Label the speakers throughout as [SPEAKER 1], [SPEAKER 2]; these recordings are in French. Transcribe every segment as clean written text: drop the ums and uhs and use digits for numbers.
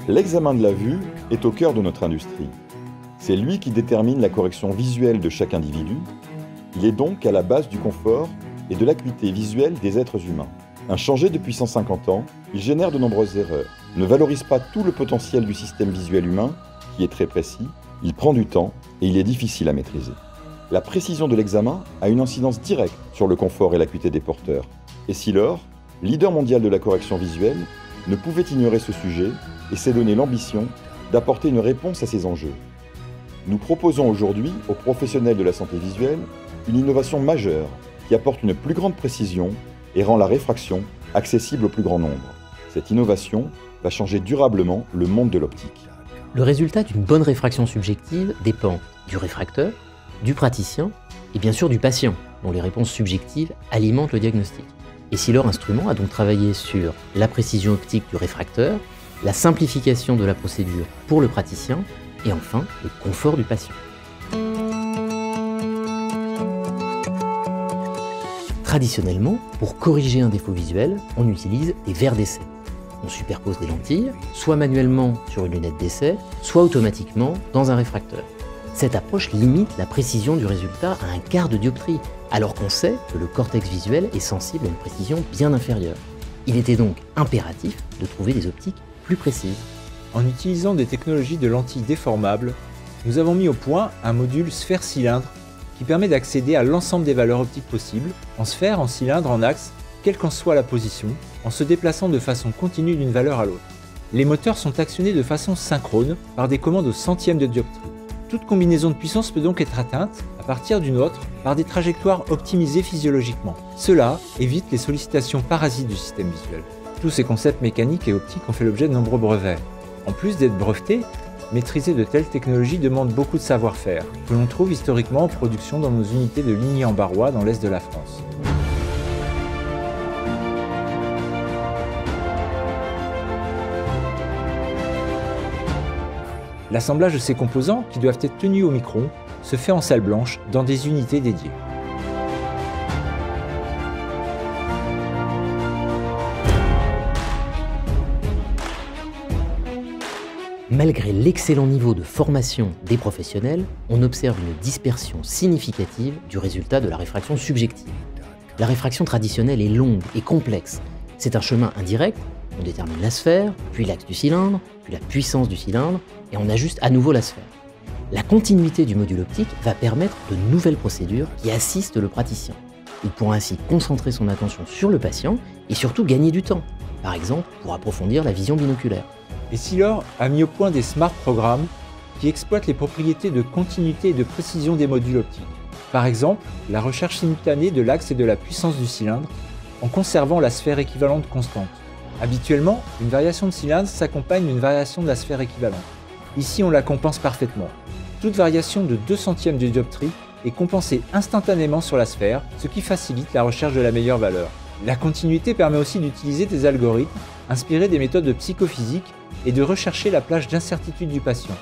[SPEAKER 1] L'examen de la vue est au cœur de notre industrie. C'est lui qui détermine la correction visuelle de chaque individu. Il est donc à la base du confort et de l'acuité visuelle des êtres humains. Inchangé depuis 150 ans, il génère de nombreuses erreurs, ne valorise pas tout le potentiel du système visuel humain, qui est très précis, il prend du temps et il est difficile à maîtriser. La précision de l'examen a une incidence directe sur le confort et l'acuité des porteurs. Essilor, leader mondial de la correction visuelle, ne pouvait ignorer ce sujet et s'est donné l'ambition d'apporter une réponse à ces enjeux. Nous proposons aujourd'hui aux professionnels de la santé visuelle une innovation majeure qui apporte une plus grande précision et rend la réfraction accessible au plus grand nombre. Cette innovation va changer durablement le monde de l'optique.
[SPEAKER 2] Le résultat d'une bonne réfraction subjective dépend du réfracteur, du praticien et bien sûr du patient, dont les réponses subjectives alimentent le diagnostic. Essilor Instruments a donc travaillé sur la précision optique du réfracteur, la simplification de la procédure pour le praticien et enfin le confort du patient. Traditionnellement, pour corriger un défaut visuel, on utilise des verres d'essai. On superpose des lentilles, soit manuellement sur une lunette d'essai, soit automatiquement dans un réfracteur. Cette approche limite la précision du résultat à un quart de dioptrie, alors qu'on sait que le cortex visuel est sensible à une précision bien inférieure. Il était donc impératif de trouver des optiques plus précises.
[SPEAKER 3] En utilisant des technologies de lentilles déformables, nous avons mis au point un module sphère-cylindre qui permet d'accéder à l'ensemble des valeurs optiques possibles, en sphère, en cylindre, en axe, quelle qu'en soit la position, en se déplaçant de façon continue d'une valeur à l'autre. Les moteurs sont actionnés de façon synchrone par des commandes au centième de dioptrie. Toute combinaison de puissance peut donc être atteinte, à partir d'une autre, par des trajectoires optimisées physiologiquement. Cela évite les sollicitations parasites du système visuel. Tous ces concepts mécaniques et optiques ont fait l'objet de nombreux brevets. En plus d'être brevetés, maîtriser de telles technologies demande beaucoup de savoir-faire, que l'on trouve historiquement en production dans nos unités de Ligny-en-Barrois dans l'est de la France. L'assemblage de ces composants, qui doivent être tenus au micron, se fait en salle blanche dans des unités dédiées.
[SPEAKER 2] Malgré l'excellent niveau de formation des professionnels, on observe une dispersion significative du résultat de la réfraction subjective. La réfraction traditionnelle est longue et complexe. C'est un chemin indirect, on détermine la sphère, puis l'axe du cylindre, puis la puissance du cylindre, et on ajuste à nouveau la sphère. La continuité du module optique va permettre de nouvelles procédures qui assistent le praticien. Il pourra ainsi concentrer son attention sur le patient et surtout gagner du temps, par exemple pour approfondir la vision binoculaire.
[SPEAKER 3] Essilor a mis au point des smart programmes qui exploitent les propriétés de continuité et de précision des modules optiques. Par exemple, la recherche simultanée de l'axe et de la puissance du cylindre en conservant la sphère équivalente constante. Habituellement, une variation de cylindre s'accompagne d'une variation de la sphère équivalente. Ici, on la compense parfaitement. Toute variation de 2 centièmes de dioptrie est compensée instantanément sur la sphère, ce qui facilite la recherche de la meilleure valeur. La continuité permet aussi d'utiliser des algorithmes inspirés des méthodes de psychophysique et de rechercher la plage d'incertitude du patient.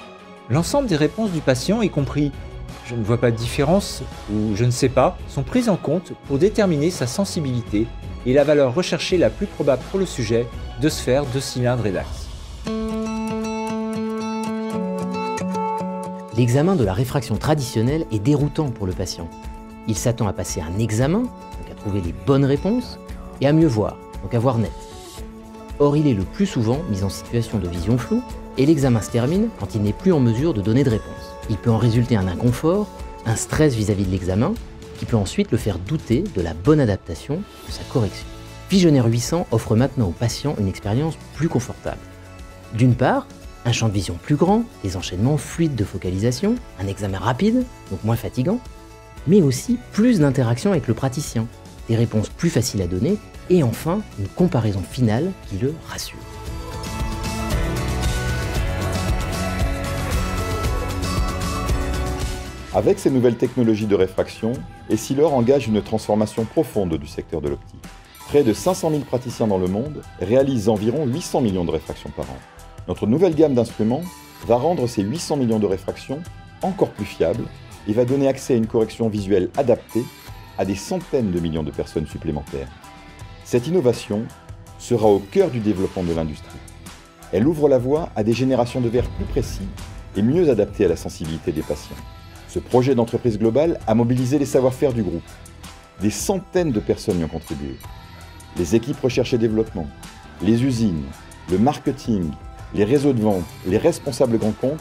[SPEAKER 3] L'ensemble des réponses du patient, y compris « je ne vois pas de différence » ou « je ne sais pas », sont prises en compte pour déterminer sa sensibilité et la valeur recherchée la plus probable pour le sujet de sphère, de cylindre et d'axe.
[SPEAKER 2] L'examen de la réfraction traditionnelle est déroutant pour le patient. Il s'attend à passer un examen, donc à trouver les bonnes réponses, et à mieux voir, donc à voir net. Or, il est le plus souvent mis en situation de vision floue, et l'examen se termine quand il n'est plus en mesure de donner de réponse. Il peut en résulter un inconfort, un stress vis-à-vis de l'examen, qui peut ensuite le faire douter de la bonne adaptation de sa correction. Visionnaire 800 offre maintenant aux patients une expérience plus confortable. D'une part, un champ de vision plus grand, des enchaînements fluides de focalisation, un examen rapide, donc moins fatigant, mais aussi plus d'interaction avec le praticien, des réponses plus faciles à donner, et enfin une comparaison finale qui le rassure.
[SPEAKER 1] Avec ces nouvelles technologies de réfraction, Essilor engage une transformation profonde du secteur de l'optique. Près de 500 000 praticiens dans le monde réalisent environ 800 millions de réfractions par an. Notre nouvelle gamme d'instruments va rendre ces 800 millions de réfractions encore plus fiables et va donner accès à une correction visuelle adaptée à des centaines de millions de personnes supplémentaires. Cette innovation sera au cœur du développement de l'industrie. Elle ouvre la voie à des générations de verres plus précis et mieux adaptés à la sensibilité des patients. Ce projet d'entreprise globale a mobilisé les savoir-faire du groupe. Des centaines de personnes y ont contribué. Les équipes recherche et développement, les usines, le marketing, les réseaux de vente, les responsables grands comptes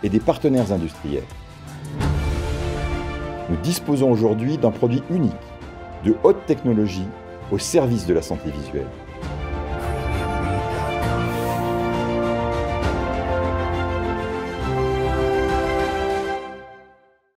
[SPEAKER 1] et des partenaires industriels. Nous disposons aujourd'hui d'un produit unique, de haute technologie, au service de la santé visuelle.